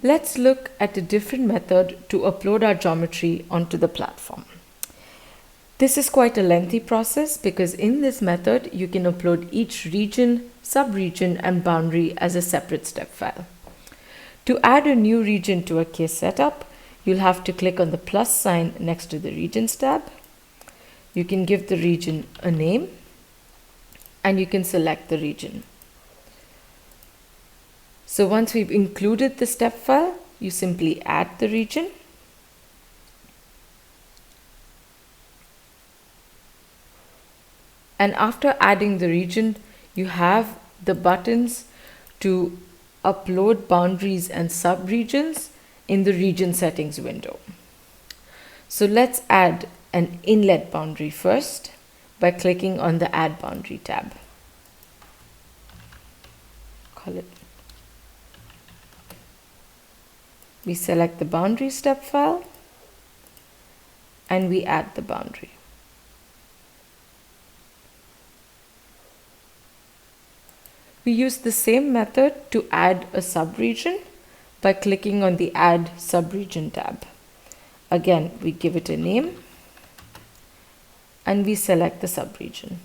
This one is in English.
Let's look at a different method to upload our geometry onto the platform. This is quite a lengthy process because in this method you can upload each region, sub-region and boundary as a separate step file. To add a new region to a case setup, you'll have to click on the plus sign next to the Regions tab. You can give the region a name and you can select the region. So once we've included the step file, you simply add the region. And after adding the region, you have the buttons to upload boundaries and sub-regions in the region settings window. So let's add an inlet boundary first by clicking on the Add Boundary tab. We select the boundary step file and we add the boundary. We use the same method to add a subregion by clicking on the Add Subregion tab. Again, we give it a name and we select the subregion.